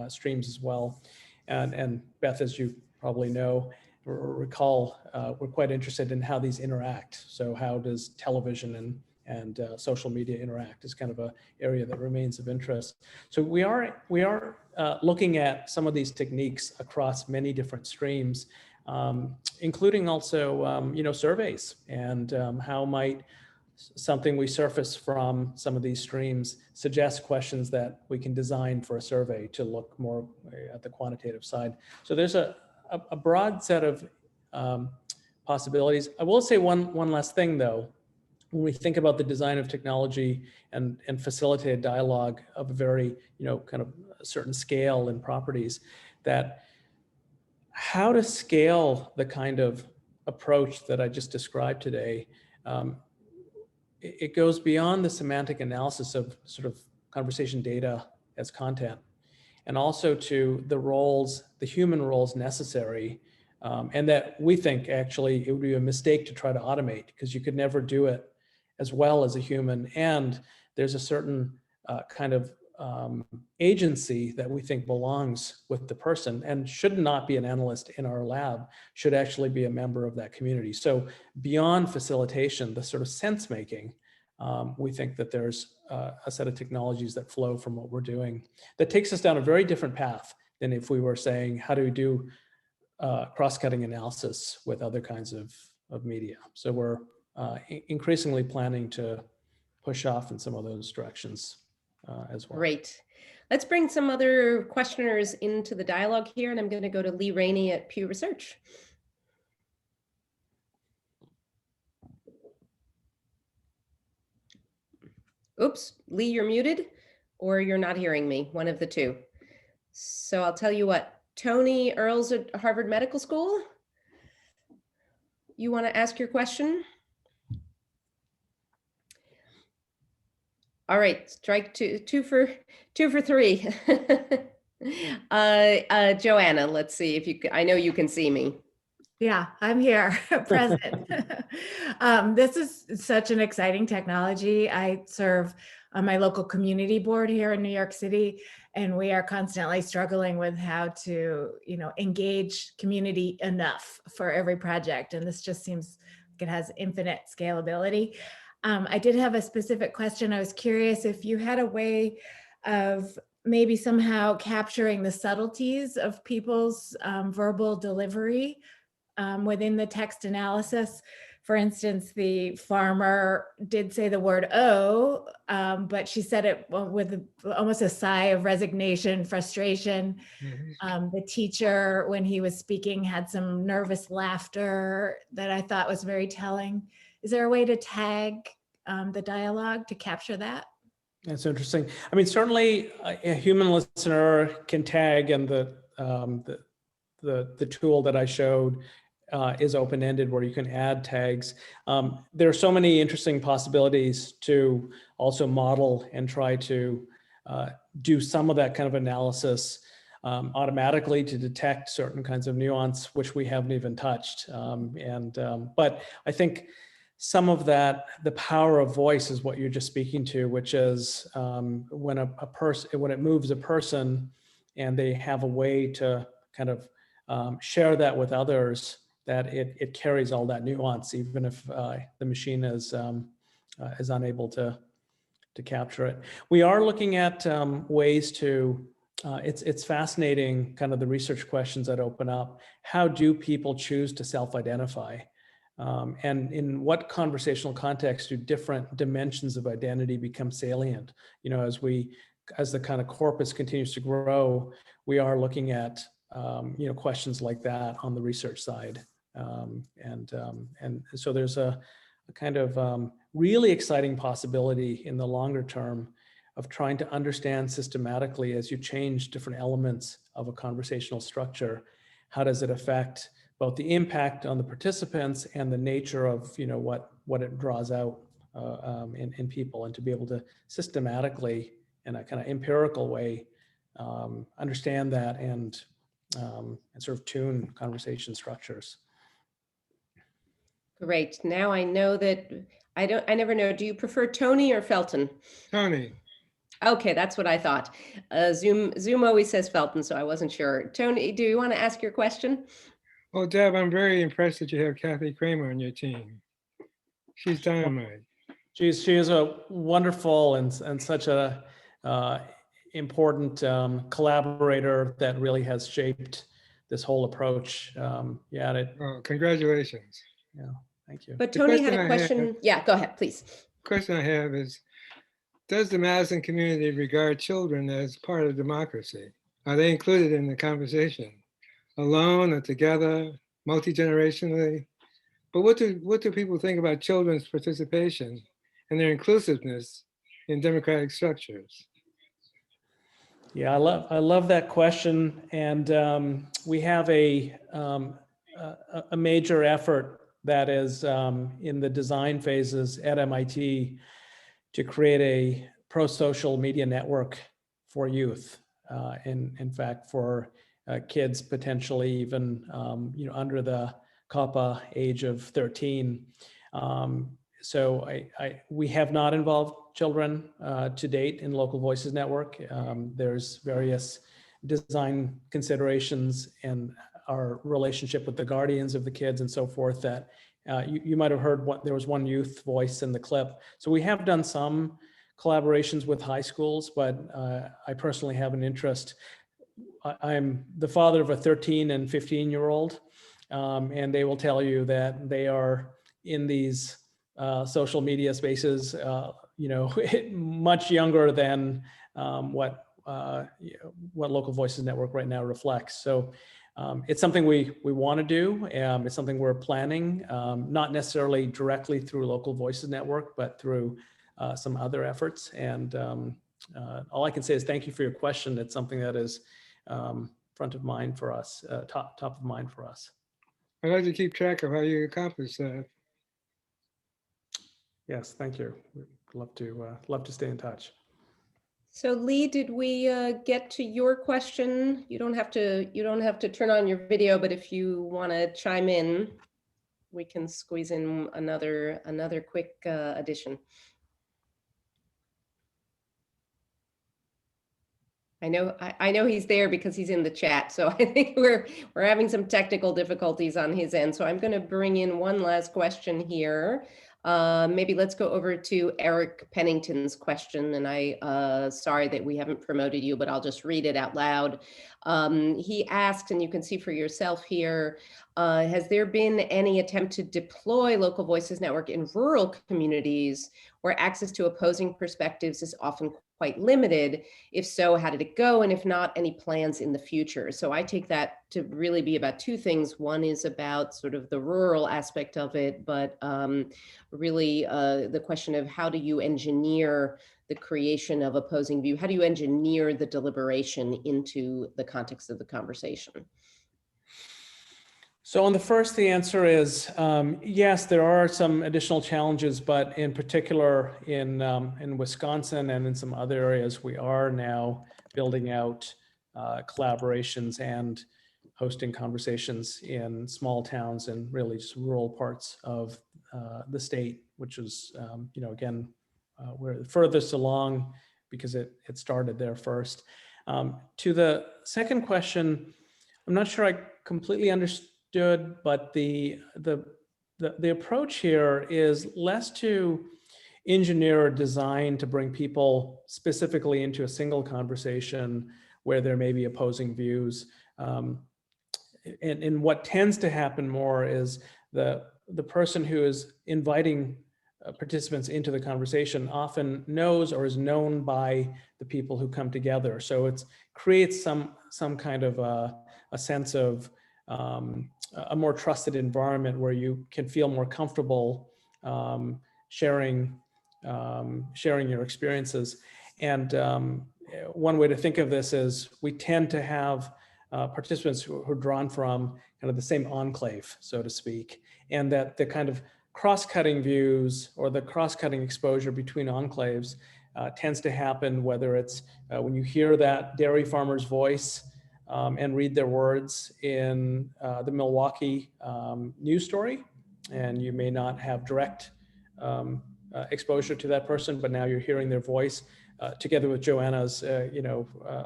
[SPEAKER 2] streams as well. And Beth, as you probably know or recall, we're quite interested in how these interact. So how does television and social media interact is kind of an area that remains of interest. So we are looking at some of these techniques across many different streams, including also surveys and how might something we surface from some of these streams suggest questions that we can design for a survey to look more at the quantitative side. So there's a broad set of possibilities. I will say one last thing though. When we think about the design of technology and facilitated dialogue of a very, kind of a certain scale and properties, that how to scale the kind of approach that I just described today, it goes beyond the semantic analysis of sort of conversation data as content, and also to the roles, the human roles necessary and that we think actually it would be a mistake to try to automate, because you could never do it as well as a human. And there's a certain kind of agency that we think belongs with the person and should not be an analyst in our lab, should actually be a member of that community. So beyond facilitation, the sort of sense making, we think that there's a set of technologies that flow from what we're doing that takes us down a very different path than if we were saying, how do we do cross-cutting analysis with other kinds of media? So we're increasingly planning to push off in some of those directions as well.
[SPEAKER 1] Great. Let's bring some other questioners into the dialogue here, and I'm going to go to Lee Rainey at Pew Research. Oops, Lee, you're muted, or you're not hearing me, one of the two. So I'll tell you what, Tony Earls at Harvard Medical School, you want to ask your question? All right, strike two for three. Joanna, let's see if you, I know you can see me.
[SPEAKER 17] Yeah, I'm here, present. This is such an exciting technology. I serve on my local community board here in New York City, and we are constantly struggling with how to, engage community enough for every project. And this just seems like it has infinite scalability. I did have a specific question. I was curious if you had a way of maybe somehow capturing the subtleties of people's verbal delivery within the text analysis. For instance, the farmer did say the word "oh," but she said it with almost a sigh of resignation, frustration. The teacher, when he was speaking, had some nervous laughter that I thought was very telling. Is there a way to tag the dialogue to capture that?
[SPEAKER 2] That's interesting. I mean, certainly a human listener can tag, and the tool that I showed is open-ended, where you can add tags. There are so many interesting possibilities to also model and try to do some of that kind of analysis automatically to detect certain kinds of nuance, which we haven't even touched. But I think some of that, the power of voice is what you're just speaking to, which is when it moves a person and they have a way to kind of share that with others, that it carries all that nuance, even if the machine is unable to capture it. We are looking at ways to, it's fascinating, kind of the research questions that open up. How do people choose to self-identify? And in what conversational context do different dimensions of identity become salient? As the kind of corpus continues to grow, we are looking at questions like that on the research side. And so there's a kind of really exciting possibility in the longer term of trying to understand systematically, as you change different elements of a conversational structure, how does it affect both the impact on the participants and the nature of what it draws out in people, and to be able to systematically, in a kind of empirical way, understand that and sort of tune conversation structures.
[SPEAKER 1] Great. Now I know that I never know. Do you prefer Tony or Felton?
[SPEAKER 18] Tony.
[SPEAKER 1] Okay, that's what I thought. Zoom always says Felton, so I wasn't sure. Tony, do you want to ask your question?
[SPEAKER 18] Well, Deb, I'm very impressed that you have Kathy Cramer on your team. She's dynamite.
[SPEAKER 2] She is a wonderful and such a important collaborator that really has shaped this whole approach.
[SPEAKER 18] Congratulations.
[SPEAKER 2] Yeah, thank you.
[SPEAKER 1] But Tony had a question. Yeah, go ahead, please.
[SPEAKER 18] The question I have is, does the Madison community regard children as part of democracy? Are they included in the conversation? Alone or together, multi-generationally? But what do people think about children's participation and their inclusiveness in democratic structures?
[SPEAKER 2] Yeah, I love that question, and we have a major effort that is in the design phases at MIT to create a pro-social media network for youth. In fact, for kids potentially even under the COPPA age of 13. So we have not involved children to date in Local Voices Network. There's various design considerations and our relationship with the guardians of the kids and so forth that you might have heard there was one youth voice in the clip. So we have done some collaborations with high schools, but I personally have an interest. I'm the father of a 13 and 15-year-old, and they will tell you that they are in these social media spaces, much younger than what Local Voices Network right now reflects. So it's something we want to do. It's something we're planning, not necessarily directly through Local Voices Network, but through some other efforts. And all I can say is thank you for your question. It's something that is front of mind for us, top of mind for us.
[SPEAKER 18] I'd like to keep track of how you accomplish that.
[SPEAKER 2] Yes, thank you. We'd love to stay in touch.
[SPEAKER 1] So Lee, did we get to your question? You don't have to turn on your video, but if you want to chime in, we can squeeze in another quick addition. I know he's there because he's in the chat. So I think we're having some technical difficulties on his end. So I'm going to bring in one last question here. Maybe let's go over to Eric Pennington's question. And sorry that we haven't promoted you, but I'll just read it out loud. He asked, and you can see for yourself here, has there been any attempt to deploy Local Voices Network in rural communities where access to opposing perspectives is often quite limited? If so, how did it go? And if not, any plans in the future? So I take that to really be about two things. One is about sort of the rural aspect of it, but really the question of how do you engineer the creation of opposing view? How do you engineer the deliberation into the context of the conversation?
[SPEAKER 2] So on the first, the answer is yes, there are some additional challenges, but in particular in Wisconsin and in some other areas, we are now building out collaborations and hosting conversations in small towns and really just rural parts of the state, which is, again, we're the furthest along because it started there first. To the second question, I'm not sure I completely understood, but the approach here is less to engineer or design to bring people specifically into a single conversation where there may be opposing views. And what tends to happen more is the person who is inviting participants into the conversation often knows or is known by the people who come together. So it creates some kind of a sense of a more trusted environment where you can feel more comfortable sharing your experiences. And one way to think of this is we tend to have participants who are drawn from kind of the same enclave, so to speak, and that the kind of cross-cutting views or the cross-cutting exposure between enclaves tends to happen whether it's when you hear that dairy farmer's voice and read their words in the Milwaukee news story, and you may not have direct exposure to that person, but now you're hearing their voice together with Joanna's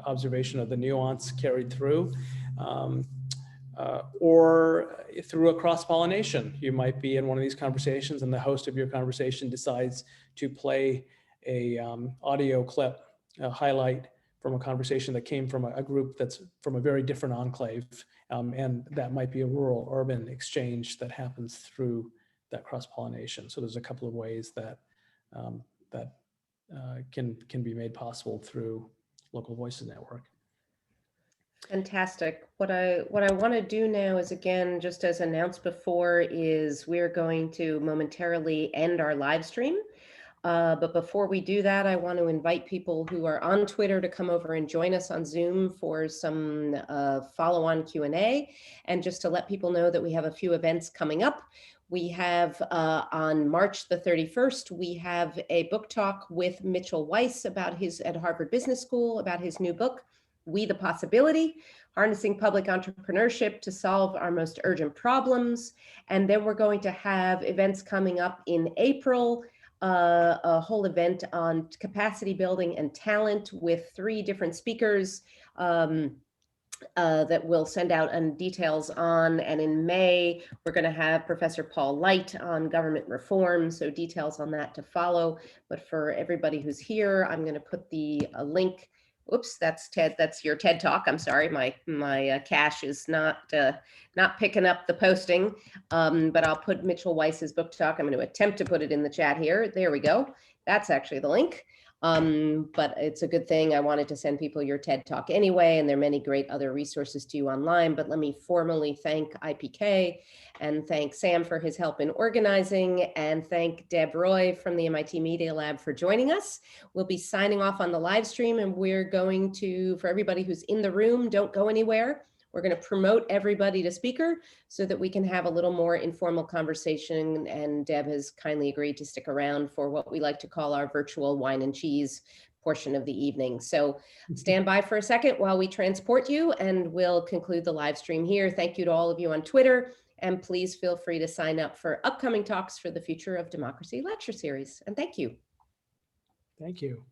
[SPEAKER 2] observation of the nuance carried through, or through a cross-pollination. You might be in one of these conversations and the host of your conversation decides to play a audio clip, a highlight from a conversation that came from a group that's from a very different enclave. And that might be a rural-urban exchange that happens through that cross-pollination. So there's a couple of ways that can be made possible through Local Voices Network.
[SPEAKER 1] Fantastic. What I want to do now is, again, just as announced before, is we're going to momentarily end our live stream. But before we do that, I want to invite people who are on Twitter to come over and join us on Zoom for some follow-on Q&A. And just to let people know that we have a few events coming up. We have on March the 31st, we have a book talk with Mitchell Weiss at Harvard Business School about his new book, We the Possibility, Harnessing Public Entrepreneurship to Solve Our Most Urgent Problems. And then we're going to have events coming up in April, a whole event on capacity building and talent with 3 different speakers that we'll send out details on. And in May, we're going to have Professor Paul Light on government reform. So details on that to follow. But for everybody who's here, I'm going to put the link. Oops, that's TED. That's your TED Talk. I'm sorry, my cache is not picking up the posting, but I'll put Mitchell Weiss's book talk. I'm going to attempt to put it in the chat here. There we go. That's actually the link. But it's a good thing. I wanted to send people your TED Talk anyway, and there are many great other resources to you online. But let me formally thank IPK and thank Sam for his help in organizing, and thank Deb Roy from the MIT Media Lab for joining us. We'll be signing off on the live stream, and we're going to, for everybody who's in the room, don't go anywhere. We're going to promote everybody to speaker so that we can have a little more informal conversation. And Deb has kindly agreed to stick around for what we like to call our virtual wine and cheese portion of the evening. So stand by for a second while we transport you, and we'll conclude the live stream here. Thank you to all of you on Twitter. And please feel free to sign up for upcoming talks for the Future of Democracy lecture series. And thank you.
[SPEAKER 2] Thank you.